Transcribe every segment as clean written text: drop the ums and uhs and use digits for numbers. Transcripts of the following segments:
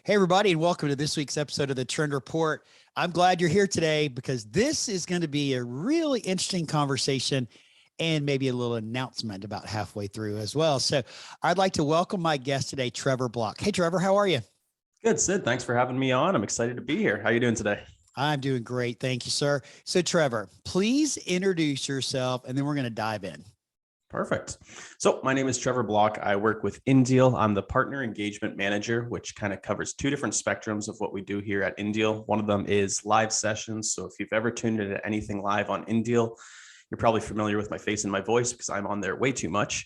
Hey, everybody, and welcome to this week's episode of the Trevor Report. I'm glad you're here today because this is going to be a really interesting conversation and maybe a little announcement about halfway through as well. So I'd like to welcome my guest today, Trevor Bloch. Hey, Trevor, how are you? Good, Sid. Thanks for having me on. I'm excited to be here. How are you doing today? I'm doing great. Thank you, sir. So, Trevor, please introduce yourself, and then we're going to dive in. Perfect. So my name is Trevor Bloch. I work with INDEAL. I'm the partner engagement manager, which kind of covers two different spectrums of what we do here at INDEAL. One of them is live sessions. So if you've ever tuned into anything live on INDEAL, you're probably familiar with my face and my voice because I'm on there way too much.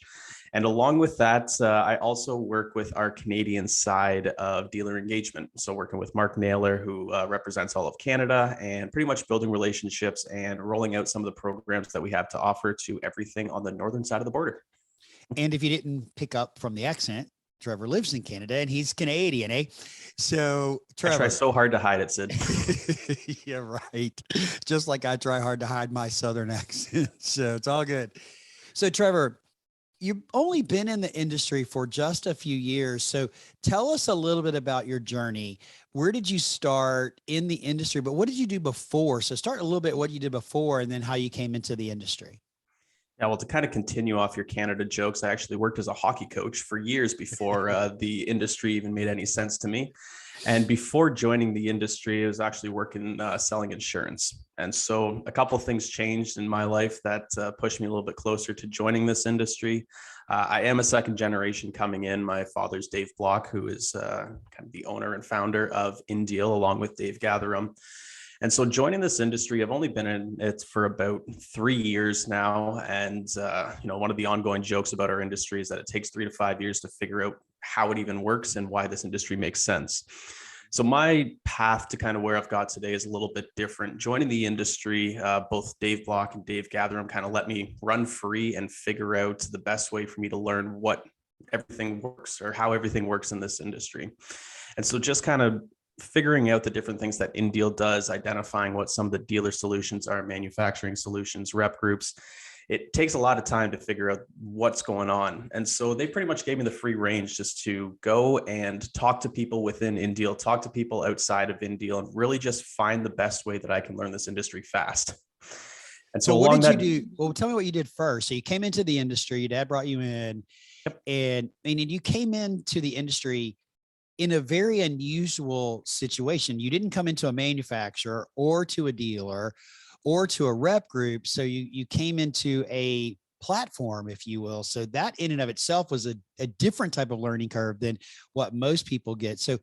And along with that, I also work with our Canadian side of dealer engagement. So working with Mark Naylor, who represents all of Canada, and pretty much building relationships and rolling out some of the programs that we have to offer to everything on the northern side of the border. And if you didn't pick up from the accent, Trevor lives in Canada and he's Canadian, eh? So, Trevor. I try so hard to hide it, Sid. Yeah, right. Just like I try hard to hide my Southern accent. So it's all good. So, Trevor, you've only been in the industry for just a few years. So tell us a little bit about your journey. Where did you start in the industry, but what did you do before? So start a little bit what you did before and then how you came into the industry. Yeah, well, to kind of continue off your Canada jokes, I actually worked as a hockey coach for years before the industry even made any sense to me. And before joining the industry, I was actually working selling insurance. And so a couple of things changed in my life that pushed me a little bit closer to joining this industry. I am a second generation coming in. My father's Dave Bloch, who is kind of the owner and founder of INDEAL, along with Dave Gatherum. And so joining this industry, I've only been in it for about 3 years now. And, one of the ongoing jokes about our industry is that it takes 3 to 5 years to figure out how it even works and why this industry makes sense. So my path to kind of where I've got today is a little bit different. Joining the industry, both Dave Bloch and Dave Gatherum kind of let me run free and figure out the best way for me to learn what everything works or how everything works in this industry. And so just kind of figuring out the different things that INDEAL does, identifying what some of the dealer solutions are, manufacturing solutions, rep groups. It takes a lot of time to figure out what's going on. And so they pretty much gave me the free range just to go and talk to people within INDEAL, talk to people outside of INDEAL, and really just find the best way that I can learn this industry fast. And so what did you do? Well, tell me what you did first. So you came into the industry, your dad brought you in, yep. And you came into the industry in a very unusual situation. You didn't come into a manufacturer or to a dealer or to a rep group. So you came into a platform, if you will. So that in and of itself was a different type of learning curve than what most people get. So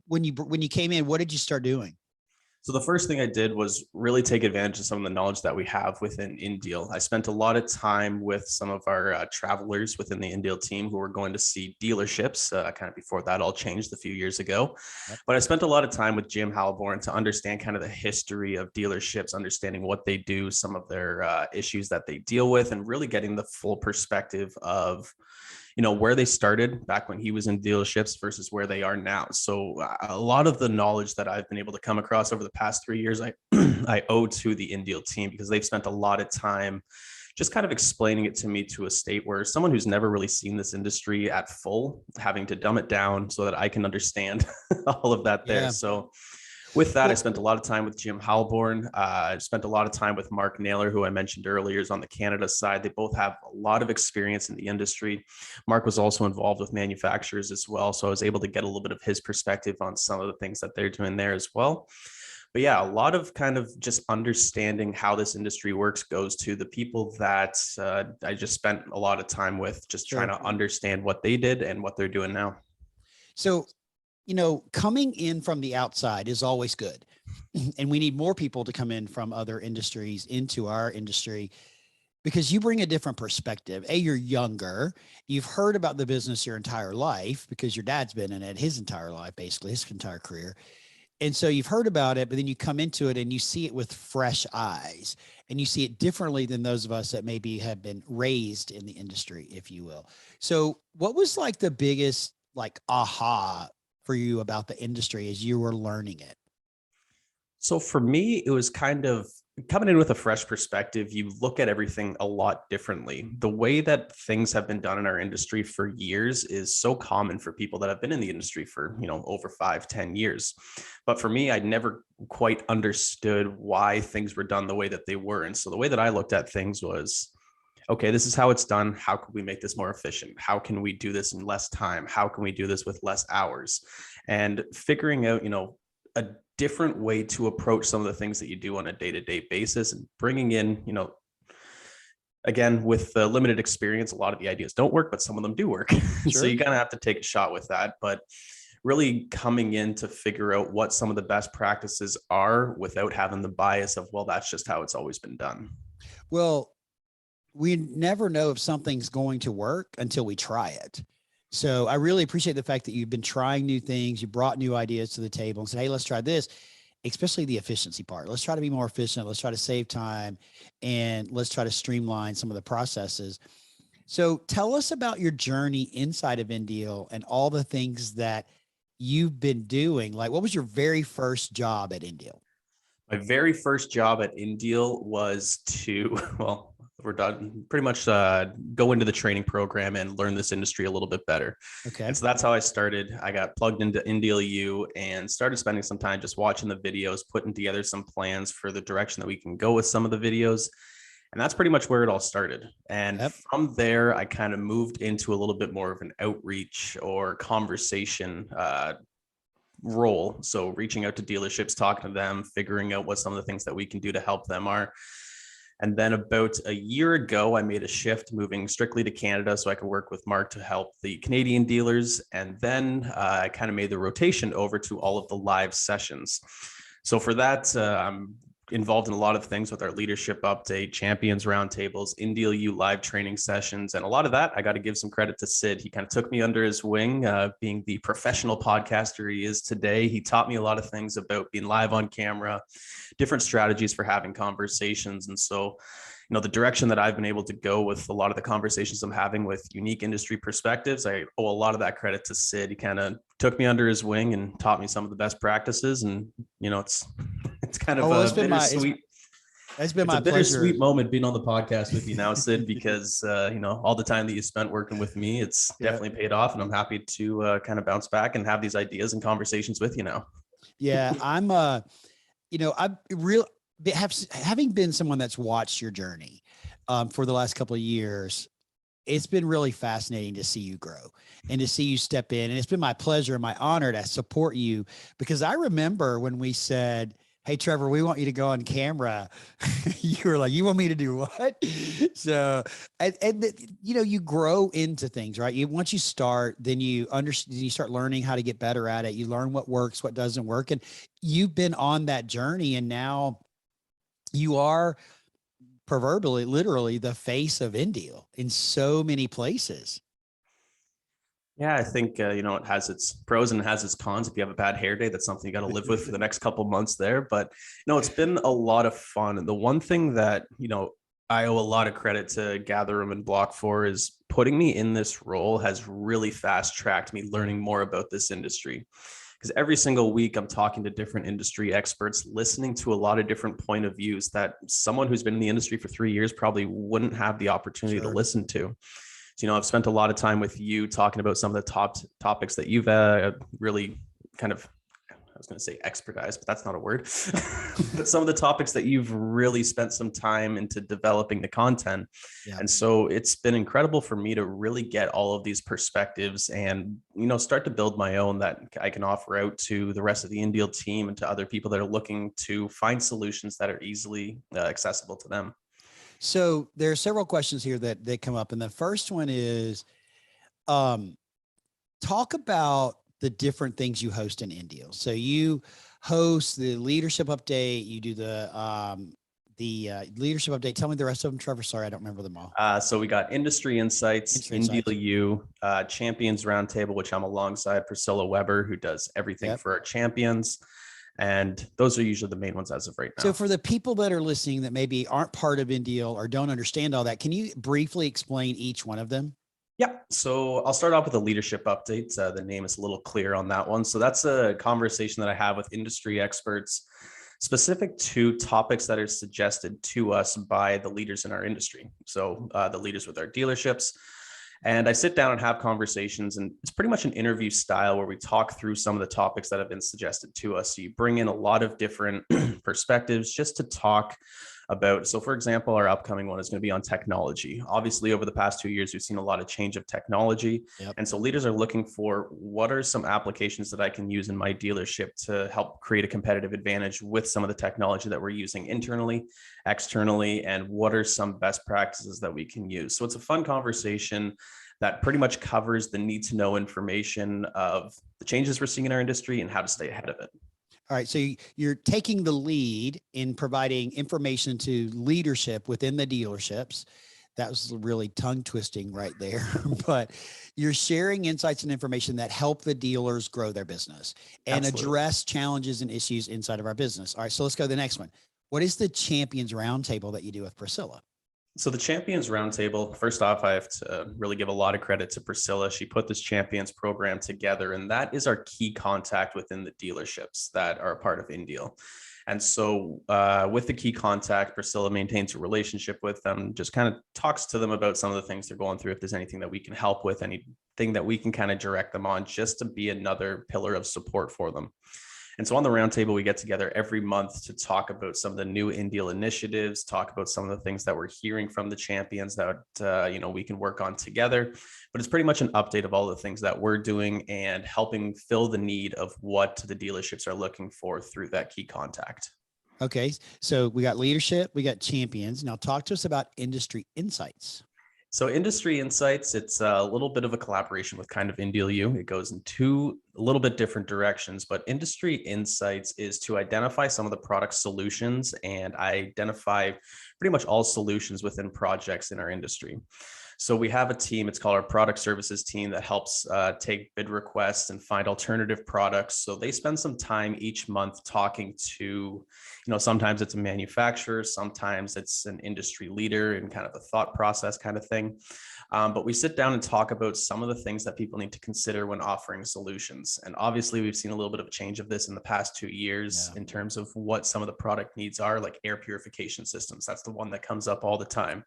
when you came in, what did you start doing? So the first thing I did was really take advantage of some of the knowledge that we have within INDEAL. I spent a lot of time with some of our travelers within the INDEAL team who were going to see dealerships kind of before that all changed a few years ago. Yep. But I spent a lot of time with Jim Halborn to understand kind of the history of dealerships, understanding what they do, some of their issues that they deal with, and really getting the full perspective of where they started back when he was in dealerships versus where they are now. So a lot of the knowledge that I've been able to come across over the past 3 years, I owe to the INDEAL team because they've spent a lot of time just kind of explaining it to me to a state where someone who's never really seen this industry at full, having to dumb it down so that I can understand all of that there. Yeah. So with that, I spent a lot of time with Jim Halborn. I spent a lot of time with Mark Naylor, who I mentioned earlier is on the Canada side. They both have a lot of experience in the industry. Mark was also involved with manufacturers as well. So I was able to get a little bit of his perspective on some of the things that they're doing there as well. But yeah, a lot of kind of just understanding how this industry works goes to the people that I just spent a lot of time with, just trying to understand what they did and what they're doing now. So coming in from the outside is always good. And we need more people to come in from other industries into our industry because you bring a different perspective. You're younger. You've heard about the business your entire life because your dad's been in it his entire life, basically his entire career. And so you've heard about it, but then you come into it and you see it with fresh eyes and you see it differently than those of us that maybe have been raised in the industry, if you will. So what was like the biggest aha for you about the industry as you were learning it? So for me, it was kind of coming in with a fresh perspective, you look at everything a lot differently. The way that things have been done in our industry for years is so common for people that have been in the industry for, over 5, 10 years. But for me, I never quite understood why things were done the way that they were. And so the way that I looked at things was, okay, this is how it's done. How can we make this more efficient? How can we do this in less time? How can we do this with less hours? And figuring out, a different way to approach some of the things that you do on a day-to-day basis, and bringing in, again, with the limited experience, a lot of the ideas don't work, but some of them do work. Sure. So you kind of have to take a shot with that. But really coming in to figure out what some of the best practices are without having the bias of, well, that's just how it's always been done. Well, we never know if something's going to work until we try it. So I really appreciate the fact that you've been trying new things. You brought new ideas to the table and said, hey, let's try this, especially the efficiency part. Let's try to be more efficient. Let's try to save time, and let's try to streamline some of the processes. So tell us about your journey inside of INDEAL and all the things that you've been doing. Like, what was your very first job at INDEAL? My very first job at INDEAL was to, well, we're done pretty much go into the training program and learn this industry a little bit better. Okay. And so that's how I started. I got plugged into INDEAL U and started spending some time just watching the videos, putting together some plans for the direction that we can go with some of the videos. And that's pretty much where it all started. And from there, I kind of moved into a little bit more of an outreach or conversation role. So reaching out to dealerships, talking to them, figuring out what some of the things that we can do to help them are. And then about a year ago, I made a shift, moving strictly to Canada so I could work with Mark to help the Canadian dealers. And then I kind of made the rotation over to all of the live sessions. So for that, I'm involved in a lot of things with our leadership update, champions roundtables, INDEAL U live training sessions. And a lot of that, I got to give some credit to Sid. He kind of took me under his wing, being the professional podcaster he is today. He taught me a lot of things about being live on camera, different strategies for having conversations. And so, the direction that I've been able to go with a lot of the conversations I'm having with unique industry perspectives, I owe a lot of that credit to Sid. He kind of took me under his wing and taught me some of the best practices. And, it's kind of it's been bittersweet. It's been my bittersweet moment being on the podcast with you now, Sid, because, all the time that you spent working with me, it's definitely paid off. And I'm happy to kind of bounce back and have these ideas and conversations with you now. Yeah, I'm, having been someone that's watched your journey for the last couple of years, it's been really fascinating to see you grow and to see you step in. And it's been my pleasure and my honor to support you, because I remember when we said, hey, Trevor, we want you to go on camera. You were like, you want me to do what? So, you grow into things, right? Once you start, then you understand, you start learning how to get better at it. You learn what works, what doesn't work. And you've been on that journey, and now you are proverbially, literally the face of INDEAL in so many places. Yeah, I think, it has its pros and it has its cons. If you have a bad hair day, that's something you got to live with for the next couple months there. But, it's been a lot of fun. And the one thing that, I owe a lot of credit to Gatherum and Bloch for is putting me in this role has really fast tracked me learning more about this industry. Because every single week I'm talking to different industry experts, listening to a lot of different point of views that someone who's been in the industry for 3 years probably wouldn't have the opportunity to listen to. So, I've spent a lot of time with you talking about some of the top topics that you've really kind of, I was going to say expertise, but that's not a word. But some of the topics that you've really spent some time into developing the content. Yeah. And so it's been incredible for me to really get all of these perspectives and, start to build my own that I can offer out to the rest of the INDEAL team and to other people that are looking to find solutions that are easily accessible to them. So there are several questions here that come up. And the first one is, talk about the different things you host in INDEAL. So you host the leadership update, you do the leadership update. Tell me the rest of them, Trevor. Sorry, I don't remember them all. So we got Industry Insights, INDEAL U, Champions Roundtable, which I'm alongside Priscilla Weber, who does everything for our champions. And those are usually the main ones as of right now. So for the people that are listening that maybe aren't part of INDEAL or don't understand all that, can you briefly explain each one of them? Yeah. So I'll start off with a leadership update. The name is a little clear on that one. So that's a conversation that I have with industry experts specific to topics that are suggested to us by the leaders in our industry. So the leaders with our dealerships. And I sit down and have conversations, and it's pretty much an interview style where we talk through some of the topics that have been suggested to us. So you bring in a lot of different perspectives just to talk about. So for example, our upcoming one is going to be on technology. Obviously, over the past 2 years, we've seen a lot of change of technology. Yep. And so leaders are looking for, what are some applications that I can use in my dealership to help create a competitive advantage with some of the technology that we're using internally, externally, and what are some best practices that we can use? So it's a fun conversation that pretty much covers the need to know information of the changes we're seeing in our industry and how to stay ahead of it. All right. So you're taking the lead in providing information to leadership within the dealerships. That was really tongue twisting right there, but you're sharing insights and information that help the dealers grow their business and address challenges and issues inside of our business. All right. So let's go to the next one. What is the Champions Roundtable that you do with Priscilla? So the Champions Roundtable, first off, I have to really give a lot of credit to Priscilla. She put this Champions program together, and that is our key contact within the dealerships that are a part of INDEAL. And so with the key contact, Priscilla maintains a relationship with them, just kind of talks to them about some of the things they're going through. If there's anything that we can help with, anything that we can kind of direct them on, just to be another pillar of support for them. And so on the roundtable, we get together every month to talk about some of the new INDEAL initiatives, talk about some of the things that we're hearing from the champions that we can work on together. But it's pretty much an update of all the things that we're doing and helping fill the need of what the dealerships are looking for through that key contact. Okay, so we got leadership, we got champions. Now talk to us about industry insights. So industry insights, it's a little bit of a collaboration with kind of INDEAL U. It goes in two a little bit different directions, but industry insights is to identify some of the product solutions and identify pretty much all solutions within projects in our industry. So we have a team, it's called our product services team, that helps take bid requests and find alternative products. So they spend some time each month talking to, sometimes it's a manufacturer, sometimes it's an industry leader and kind of a thought process kind of thing. But we sit down and talk about some of the things that people need to consider when offering solutions. And obviously we've seen a little bit of a change of this in the past 2 years in terms of what some of the product needs are, like air purification systems. That's the one that comes up all the time.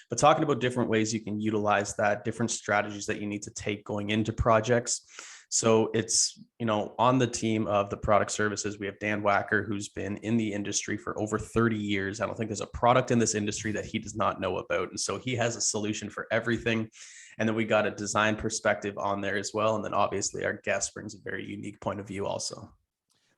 But talking about different ways you can utilize that, different strategies that you need to take going into projects. So it's, on the team of the product services, we have Dan Wacker, who's been in the industry for over 30 years. I don't think there's a product in this industry that he does not know about. And so he has a solution for everything. And then we got a design perspective on there as well. And then obviously our guest brings a very unique point of view also.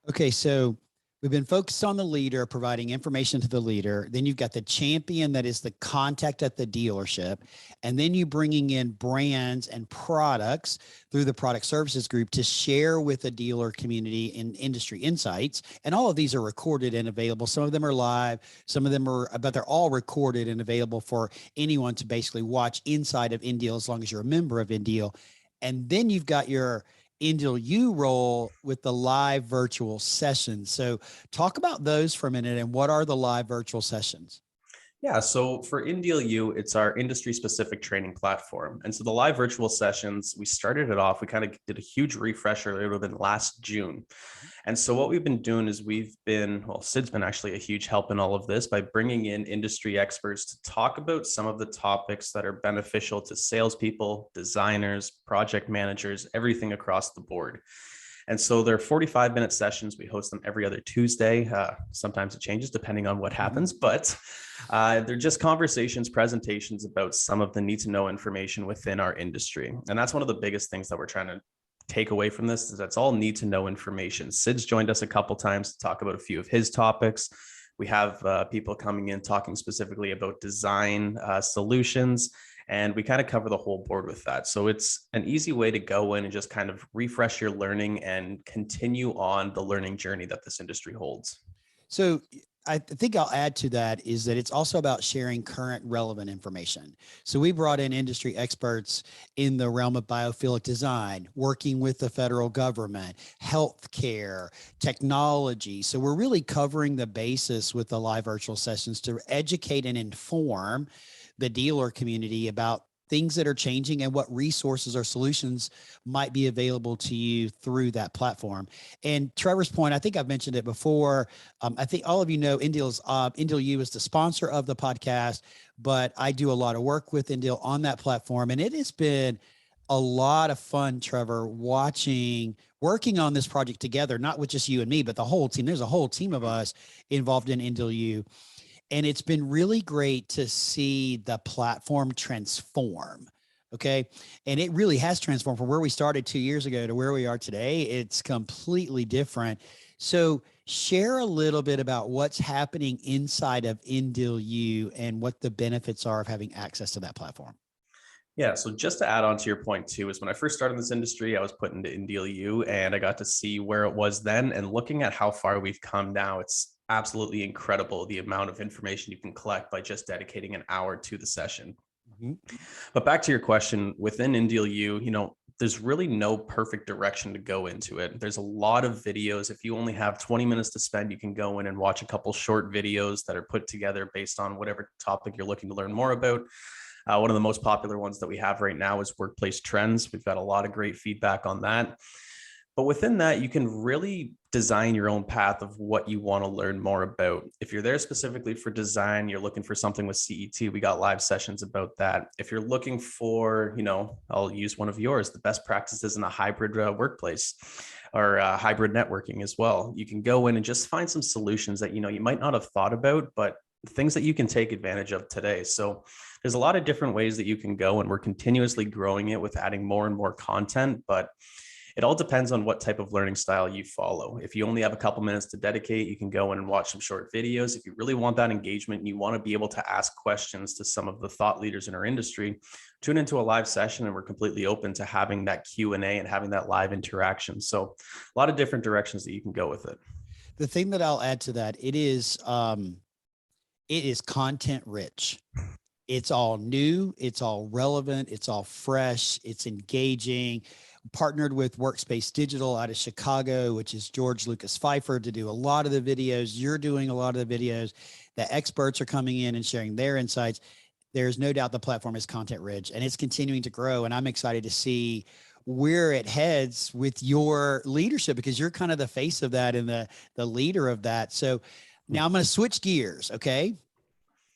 Okay, so we've been focused on the leader, providing information to the leader. Then you've got the champion that is the contact at the dealership. And then you bringing in brands and products through the product services group to share with the dealer community in industry insights. And all of these are recorded and available. Some of them are live, some of them are, but they're all recorded and available for anyone to basically watch inside of INDEAL as long as you're a member of INDEAL. And then you've got your INDEAL U role with the live virtual sessions. So talk about those for a minute, and what are the live virtual sessions? Yeah, so for INDEAL U, it's our industry-specific training platform. And so the live virtual sessions, we started it off, we kind of did a huge refresher. It would have been last June. And so what we've been doing is Sid's been actually a huge help in all of this by bringing in industry experts to talk about some of the topics that are beneficial to salespeople, designers, project managers, everything across the board. And so they're 45-minute sessions. We host them every other Tuesday. Sometimes it changes depending on what happens, but they're just conversations, presentations about some of the need to know information within our industry. And that's one of the biggest things that we're trying to take away from this, is that's all need to know information. Sid's joined us a couple times to talk about a few of his topics. We have people coming in talking specifically about design solutions, and we kind of cover the whole board with that. So it's an easy way to go in and just kind of refresh your learning and continue on the learning journey that this industry holds. So I think I'll add to that is that it's also about sharing current relevant information. So we brought in industry experts in the realm of biophilic design, working with the federal government, healthcare, technology. So we're really covering the basis with the live virtual sessions to educate and inform the dealer community about things that are changing and what resources or solutions might be available to you through that platform. And Trevor's point, I think I've mentioned it before. I think all of you know INDEAL U is the sponsor of the podcast, but I do a lot of work with INDEAL on that platform. And it has been a lot of fun, Trevor, working on this project together, not with just you and me, but the whole team. There's a whole team of us involved in INDEAL U. And it's been really great to see the platform transform. Okay. And it really has transformed from where we started 2 years ago to where we are today. It's completely different. So share a little bit about what's happening inside of INDEAL U and what the benefits are of having access to that platform. Yeah, so just to add on to your point too, is when I first started in this industry, I was put into INDEAL U and I got to see where it was then, and looking at how far we've come now, it's absolutely incredible the amount of information you can collect by just dedicating an hour to the session. Mm-hmm. But back to your question, within INDEAL U, there's really no perfect direction to go into it. There's a lot of videos. If you only have 20 minutes to spend, you can go in and watch a couple short videos that are put together based on whatever topic you're looking to learn more about. One of the most popular ones that we have right now is workplace trends. We've got a lot of great feedback on that. But within that, you can really design your own path of what you want to learn more about. If you're there specifically for design, you're looking for something with CET, we got live sessions about that. If you're looking for, I'll use one of yours, the best practices in a hybrid workplace or hybrid networking as well. You can go in and just find some solutions that, you might not have thought about, but things that you can take advantage of today. So there's a lot of different ways that you can go, and we're continuously growing it with adding more and more content, but it all depends on what type of learning style you follow. If you only have a couple minutes to dedicate, you can go in and watch some short videos. If you really want that engagement and you want to be able to ask questions to some of the thought leaders in our industry, tune into a live session, and we're completely open to having that Q&A and having that live interaction. So a lot of different directions that you can go with it. The thing that I'll add to that, it is content rich. It's all new. It's all relevant. It's all fresh. It's engaging. Partnered with Workspace Digital out of Chicago, which is George Lucas Pfeiffer, to do a lot of the videos. You're doing a lot of the videos. The experts are coming in and sharing their insights. There's no doubt the platform is content rich, and it's continuing to grow. And I'm excited to see where it heads with your leadership, because you're kind of the face of that and the leader of that. So now I'm going to switch gears. Okay.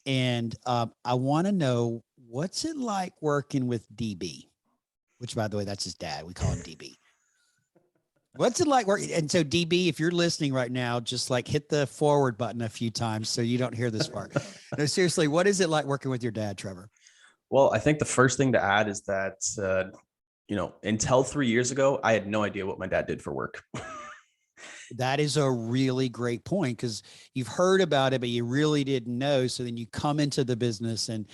And I want to know, what's it like working with DB, which, by the way, that's his dad. We call him DB. What's it like working? And so DB, if you're listening right now, just like hit the forward button a few times so you don't hear this part. No, seriously, what is it like working with your dad, Trevor? Well, I think the first thing to add is that, until 3 years ago, I had no idea what my dad did for work. That is a really great point, because you've heard about it, but you really didn't know. So then you come into the business and,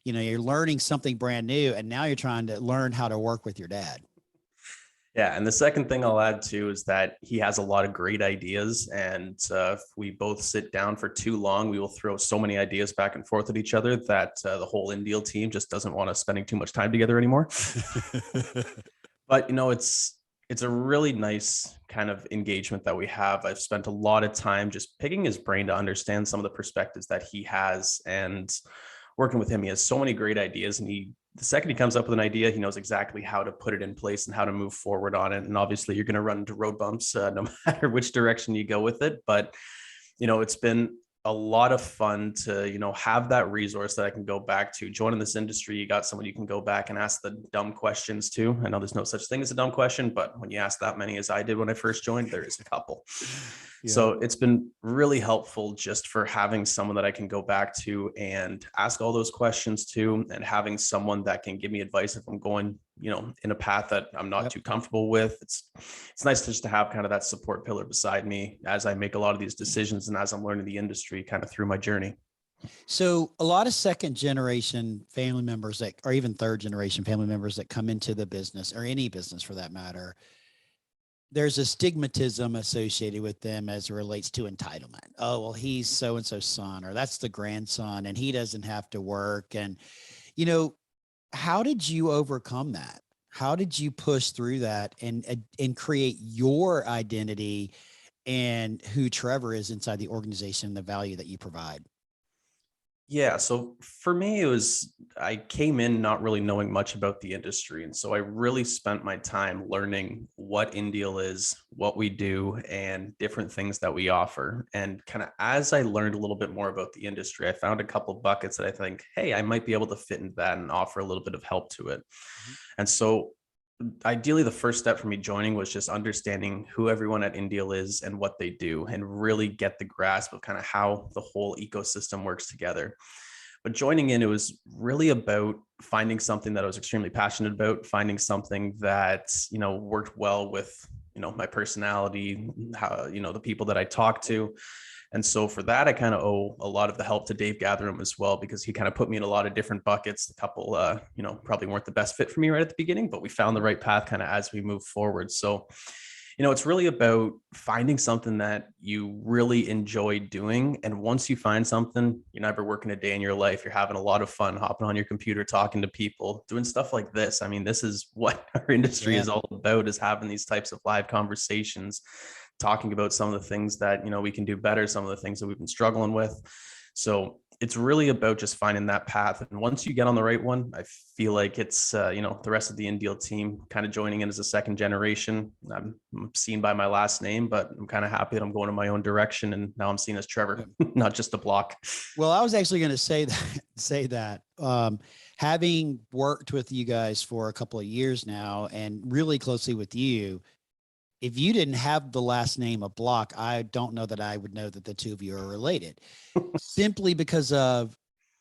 you're learning something brand new, and now you're trying to learn how to work with your dad. Yeah. And the second thing I'll add too is that he has a lot of great ideas. And if we both sit down for too long, we will throw so many ideas back and forth at each other that the whole INDEAL team just doesn't want us spending too much time together anymore. But, it's a really nice kind of engagement that we have. I've spent a lot of time just picking his brain to understand some of the perspectives that he has, and working with him. He has so many great ideas, and the second he comes up with an idea, he knows exactly how to put it in place and how to move forward on it. And obviously you're going to run into road bumps no matter which direction you go with it. But, it's been a lot of fun to, have that resource that I can go back to. Joining this industry, you got someone you can go back and ask the dumb questions to. I know there's no such thing as a dumb question, but when you ask that many as I did when I first joined, there is a couple. Yeah. So it's been really helpful just for having someone that I can go back to and ask all those questions to, and having someone that can give me advice if I'm going, in a path that I'm not too comfortable with. It's nice just to have kind of that support pillar beside me as I make a lot of these decisions and as I'm learning the industry kind of through my journey. So a lot of second generation family members or even third generation family members that come into the business, or any business for that matter, there's a stigmatism associated with them as it relates to entitlement. Oh, well, he's so-and-so's son, or that's the grandson, and he doesn't have to work. And, how did you overcome that? How did you push through that and create your identity and who Trevor is inside the organization, the value that you provide? Yeah. So for me, I came in not really knowing much about the industry. And so I really spent my time learning what INDEAL is, what we do, and different things that we offer. And kind of as I learned a little bit more about the industry, I found a couple buckets that I think, hey, I might be able to fit into that and offer a little bit of help to it. Mhm. And so ideally the first step for me joining was just understanding who everyone at INDEAL is and what they do, and really get the grasp of kind of how the whole ecosystem works together. But joining in, it was really about finding something that I was extremely passionate about, finding something that, worked well with, my personality, how, the people that I talk to. And so for that, I kind of owe a lot of the help to Dave Gatherum as well, because he kind of put me in a lot of different buckets. A couple, probably weren't the best fit for me right at the beginning, but we found the right path kind of as we move forward. So it's really about finding something that you really enjoy doing. And once you find something, you're never working a day in your life. You're having a lot of fun hopping on your computer, talking to people, doing stuff like this. I mean, this is what our industry Yeah. is all about, is having these types of live conversations, talking about some of the things that, we can do better, some of the things that we've been struggling with. So it's really about just finding that path. And once you get on the right one, I feel like it's, the rest of the INDEAL team kind of joining in as a second generation. I'm seen by my last name, but I'm kind of happy that I'm going in my own direction. And now I'm seen as Trevor, not just a Bloch. Well, I was actually going to say that, having worked with you guys for a couple of years now and really closely with you, if you didn't have the last name of Bloch, I don't know that I would know that the two of you are related, simply because of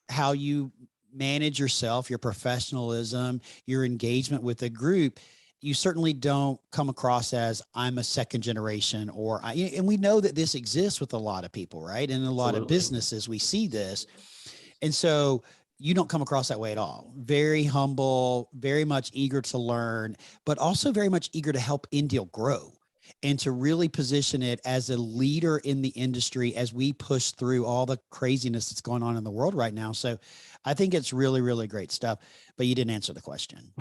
how you manage yourself, your professionalism, your engagement with the group. You certainly don't come across as I'm a second generation, and we know that this exists with a lot of people, right? And a lot of Absolutely. businesses, we see this. And so you don't come across that way at all. Very humble, very much eager to learn, but also very much eager to help INDEAL grow and to really position it as a leader in the industry as we push through all the craziness that's going on in the world right now. So I think it's really, really great stuff, but you didn't answer the question.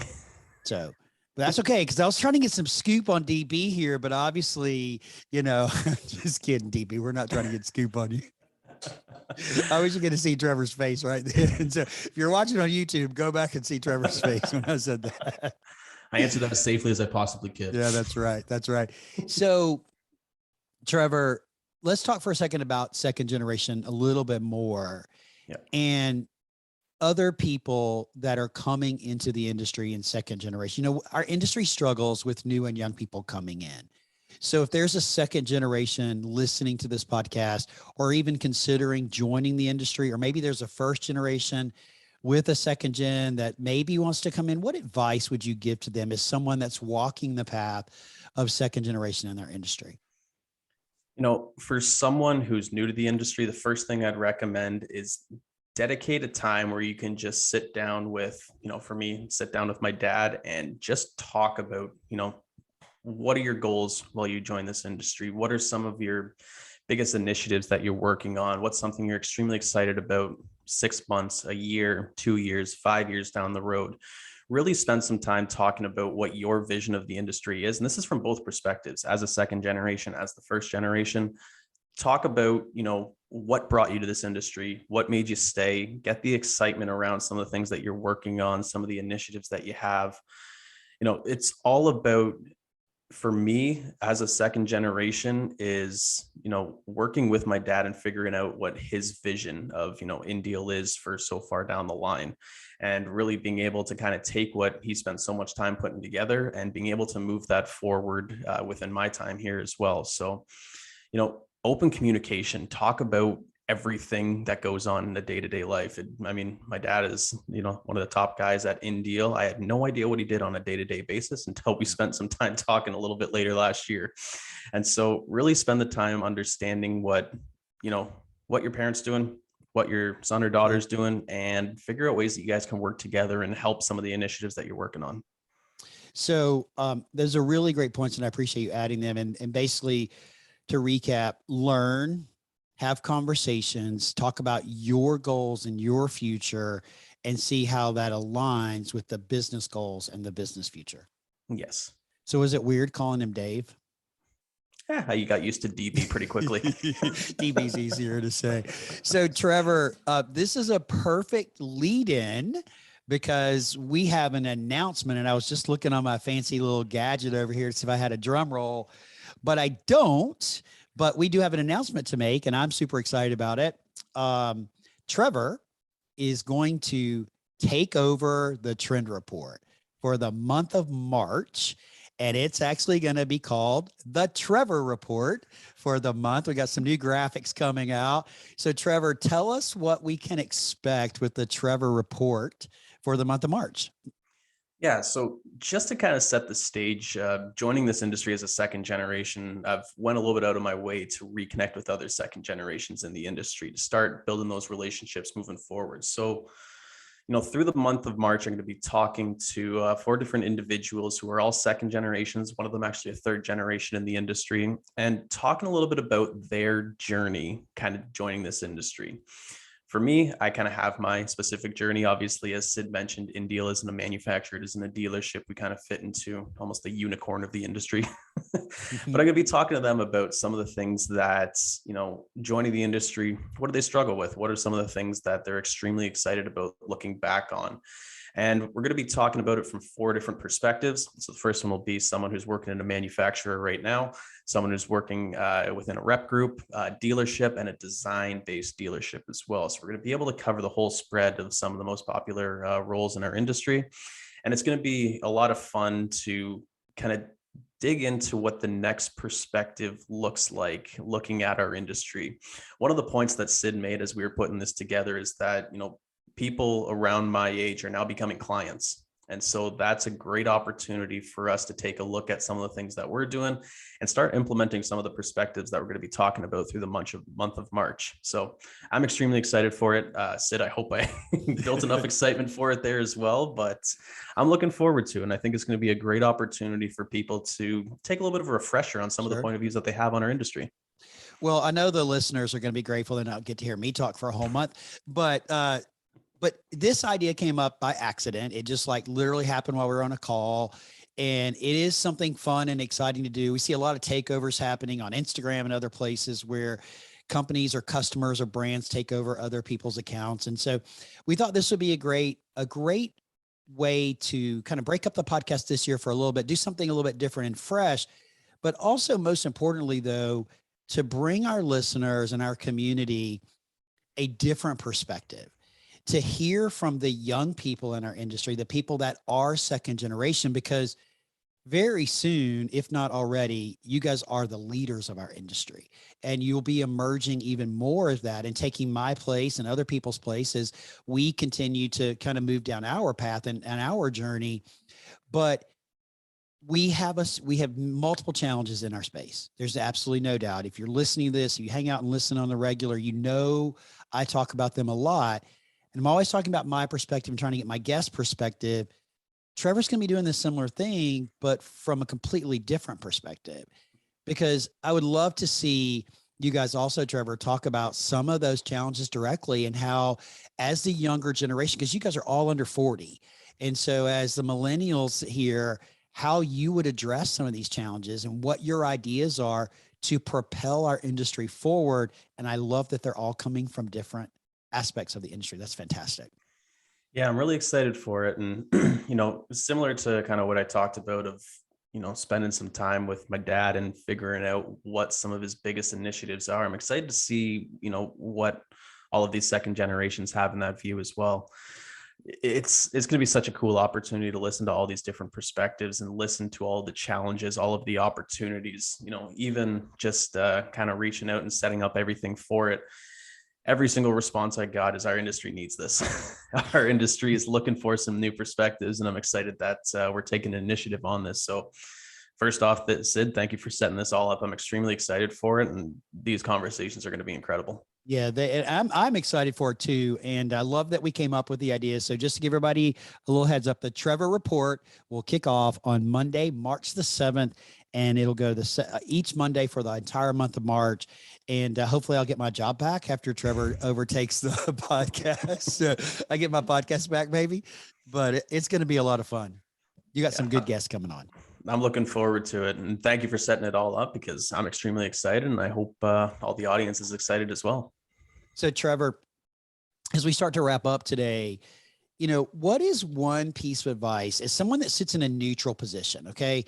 So but that's okay, because I was trying to get some scoop on DB here, but obviously, just kidding, DB. We're not trying to get scoop on you. I wish you could have seen Trevor's face right then. So if you're watching on YouTube, go back and see Trevor's face when I said that. I answered that as safely as I possibly could. Yeah, that's right. That's right. So, Trevor, let's talk for a second about second generation a little bit more. Yeah. And other people that are coming into the industry in second generation. Our industry struggles with new and young people coming in. So if there's a second generation listening to this podcast, or even considering joining the industry, or maybe there's a first generation with a second gen that maybe wants to come in, what advice would you give to them as someone that's walking the path of second generation in their industry? For someone who's new to the industry, the first thing I'd recommend is dedicate a time where you can just sit down with, for me, sit down with my dad and just talk about, what are your goals while you join this industry? What are some of your biggest initiatives that you're working on? What's something you're extremely excited about 6 months, a year, 2 years, 5 years down the road? Really spend some time talking about what your vision of the industry is. And this is from both perspectives, as a second generation, as the first generation. Talk about, what brought you to this industry, what made you stay, get the excitement around some of the things that you're working on, some of the initiatives that you have. It's all about, for me as a second generation, is working with my dad and figuring out what his vision of INDEAL is for so far down the line, and really being able to kind of take what he spent so much time putting together and being able to move that forward within my time here as well. So open communication, talk about everything that goes on in the day-to-day life. My dad is, one of the top guys at INDEAL. I had no idea what he did on a day-to-day basis until we spent some time talking a little bit later last year. And so really spend the time understanding what your parents doing, what your son or daughter's doing, and figure out ways that you guys can work together and help some of the initiatives that you're working on. So those are really great points, and I appreciate you adding them. And basically, to recap, learn, have conversations, talk about your goals and your future, and see how that aligns with the business goals and the business future. Yes. So is it weird calling him Dave? Yeah, you got used to DB pretty quickly. DB's easier to say. So Trevor, this is a perfect lead in because we have an announcement, and I was just looking on my fancy little gadget over here to see if I had a drum roll, but I don't. But we do have an announcement to make, and I'm super excited about it. Trevor is going to take over the trend report for the month of March. And it's actually going to be called the Trevor Report for the month. We got some new graphics coming out. So Trevor, tell us what we can expect with the Trevor Report for the month of March. Yeah, so just to kind of set the stage, joining this industry as a second generation, I've went a little bit out of my way to reconnect with other second generations in the industry to start building those relationships moving forward. So, through the month of March, I'm going to be talking to 4 different individuals who are all second generations, one of them actually a third generation in the industry, and talking a little bit about their journey kind of joining this industry. For me, I kind of have my specific journey. Obviously, as Sid mentioned, INDEAL isn't a manufacturer, it isn't a dealership. We kind of fit into almost the unicorn of the industry. But I'm going to be talking to them about some of the things that, joining the industry, what do they struggle with? What are some of the things that they're extremely excited about looking back on? And we're going to be talking about it from 4 different perspectives. So the first one will be someone who's working in a manufacturer right now, someone who's working within a rep group, dealership, and a design-based dealership as well. So we're going to be able to cover the whole spread of some of the most popular roles in our industry. And it's going to be a lot of fun to kind of dig into what the next perspective looks like looking at our industry. One of the points that Sid made as we were putting this together is that, people around my age are now becoming clients. And so that's a great opportunity for us to take a look at some of the things that we're doing and start implementing some of the perspectives that we're going to be talking about through the month of March. So I'm extremely excited for it. Sid, I hope I built enough excitement for it there as well, but I'm looking forward to it. And I think it's going to be a great opportunity for people to take a little bit of a refresher on some of the point of views that they have on our industry. Well, I know the listeners are going to be grateful they don't get to hear me talk for a whole month, but this idea came up by accident. It just literally happened while we were on a call, and it is something fun and exciting to do. We see a lot of takeovers happening on Instagram and other places where companies or customers or brands take over other people's accounts. And so we thought this would be a great way to kind of break up the podcast this year for a little bit, do something a little bit different and fresh, but also most importantly though, to bring our listeners and our community a different perspective, to hear from the young people in our industry, the people that are second generation, because very soon, if not already, you guys are the leaders of our industry, and you'll be emerging even more of that and taking my place and other people's place as we continue to kind of move down our path and our journey. But we have multiple challenges in our space. There's absolutely no doubt. If you're listening to this, if you hang out and listen on the regular, I talk about them a lot. And I'm always talking about my perspective and trying to get my guest perspective. Trevor's going to be doing this similar thing, but from a completely different perspective, because I would love to see you guys also, Trevor, talk about some of those challenges directly and how, as the younger generation, because you guys are all under 40. And so as the millennials here, how you would address some of these challenges and what your ideas are to propel our industry forward. And I love that they're all coming from different aspects of the industry. That's fantastic. Yeah, I'm really excited for it. And, similar to kind of what I talked about of, spending some time with my dad and figuring out what some of his biggest initiatives are. I'm excited to see, what all of these second generations have in that view as well. It's going to be such a cool opportunity to listen to all these different perspectives and listen to all the challenges, all of the opportunities, even just kind of reaching out and setting up everything for it. Every single response I got is our industry needs this. Our industry is looking for some new perspectives, and I'm excited that we're taking an initiative on this. So first off, Sid, thank you for setting this all up. I'm extremely excited for it, and these conversations are going to be incredible. Yeah, I'm excited for it too. And I love that we came up with the idea. So just to give everybody a little heads up, the Trevor Report will kick off on Monday, March the 7th, and it'll go each Monday for the entire month of March. And hopefully I'll get my job back after Trevor overtakes the podcast. I get my podcast back, maybe, but it's going to be a lot of fun. You got some good guests coming on. I'm looking forward to it. And thank you for setting it all up because I'm extremely excited. And I hope all the audience is excited as well. So Trevor, as we start to wrap up today, what is one piece of advice as someone that sits in a neutral position? Okay.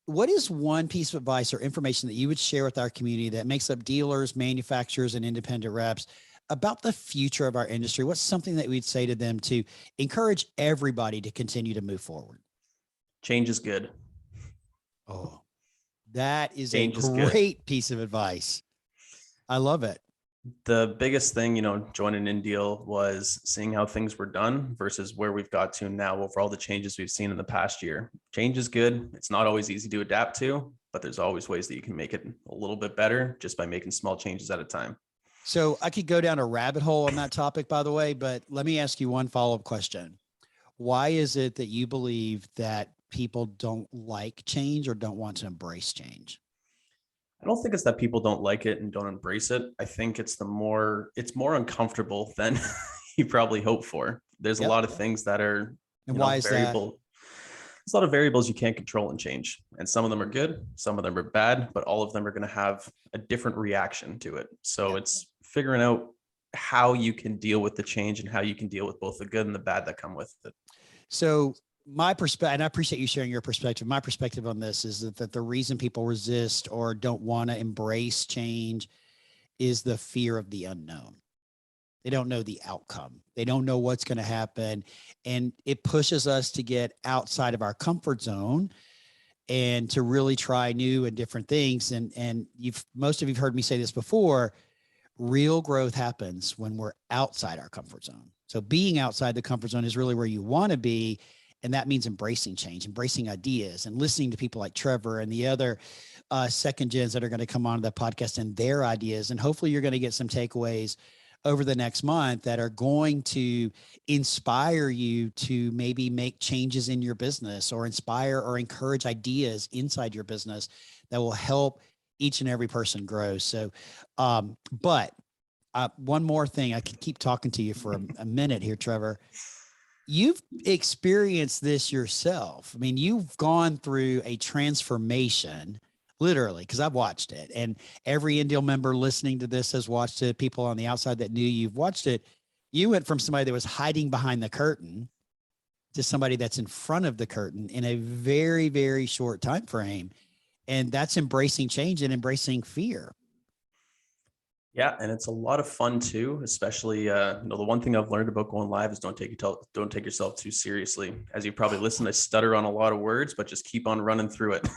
What is one piece of advice or information that you would share with our community that makes up dealers, manufacturers, and independent reps about the future of our industry? What's something that we'd say to them to encourage everybody to continue to move forward? Change is good. Oh, that is Change a is good. great piece of advice. I love it. The biggest thing, joining INDEAL was seeing how things were done versus where we've got to now over all the changes we've seen in the past year. Change is good. It's not always easy to adapt to, but there's always ways that you can make it a little bit better just by making small changes at a time. So I could go down a rabbit hole on that topic, by the way, but let me ask you one follow-up question. Why is it that you believe that people don't like change or don't want to embrace change? I don't think it's that people don't like it and don't embrace it. I think it's more uncomfortable than you probably hope for. There's a lot of things that are why is variable. There's a lot of variables you can't control and change. And some of them are good, some of them are bad, but all of them are going to have a different reaction to it. So it's figuring out how you can deal with the change and how you can deal with both the good and the bad that come with it. So my perspective, and I appreciate you sharing your perspective. My perspective on this is that the reason people resist or don't want to embrace change is the fear of the unknown. They don't know the outcome. They don't know what's going to happen. And it pushes us to get outside of our comfort zone and to really try new and different things. And most of you've heard me say this before, real growth happens when we're outside our comfort zone. So being outside the comfort zone is really where you want to be. And that means embracing change, embracing ideas, and listening to people like Trevor and the other second gens that are going to come on the podcast and their ideas. And hopefully you're going to get some takeaways over the next month that are going to inspire you to maybe make changes in your business or inspire or encourage ideas inside your business that will help each and every person grow. So, but one more thing, I could keep talking to you for a minute here, Trevor. You've experienced this yourself. I mean, you've gone through a transformation, literally, because I've watched it. And every INDEAL member listening to this has watched it. People on the outside that knew you've watched it. You went from somebody that was hiding behind the curtain to somebody that's in front of the curtain in a very, very short time frame. And that's embracing change and embracing fear. Yeah, and it's a lot of fun too, especially the one thing I've learned about going live is don't take yourself too seriously. As you probably listen, I stutter on a lot of words, but just keep on running through it.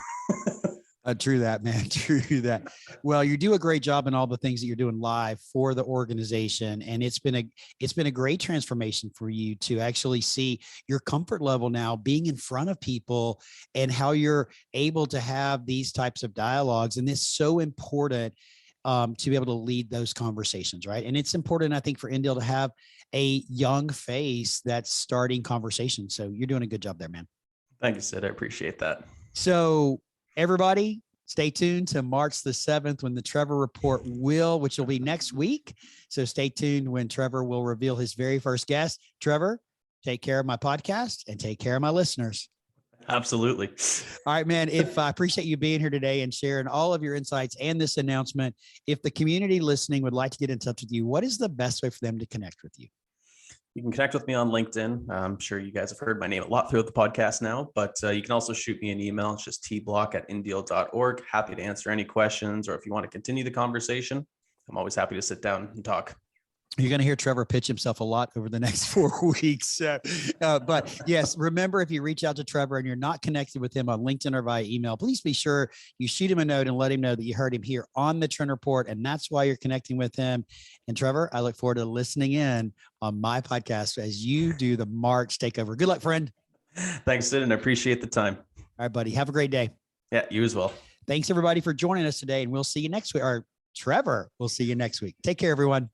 True that, man. True that. Well, you do a great job in all the things that you're doing live for the organization. And it's been a great transformation for you to actually see your comfort level now being in front of people and how you're able to have these types of dialogues. And it's so important to be able to lead those conversations, right? And it's important, I think, for INDEAL to have a young face that's starting conversations. So you're doing a good job there, man. Thank you, Sid. I appreciate that. So everybody, stay tuned to March the 7th when the Trevor Report which will be next week. So stay tuned when Trevor will reveal his very first guest. Trevor, take care of my podcast and take care of my listeners. Absolutely. All right, man. If I appreciate you being here today and sharing all of your insights and this announcement, if the community listening would like to get in touch with you, what is the best way for them to connect with you? You can connect with me on LinkedIn. I'm sure you guys have heard my name a lot throughout the podcast now, but you can also shoot me an email. It's just tblock@indeal.org. Happy to answer any questions, or if you want to continue the conversation, I'm always happy to sit down and talk. You're going to hear Trevor pitch himself a lot over the next 4 weeks. But yes, remember, if you reach out to Trevor and you're not connected with him on LinkedIn or via email, please be sure you shoot him a note and let him know that you heard him here on the Trend Report. And that's why you're connecting with him. And Trevor, I look forward to listening in on my podcast as you do the March takeover. Good luck, friend. Thanks, Sid, and I appreciate the time. All right, buddy. Have a great day. Yeah, you as well. Thanks, everybody, for joining us today. And we'll see you next week. Or Trevor, we'll see you next week. Take care, everyone.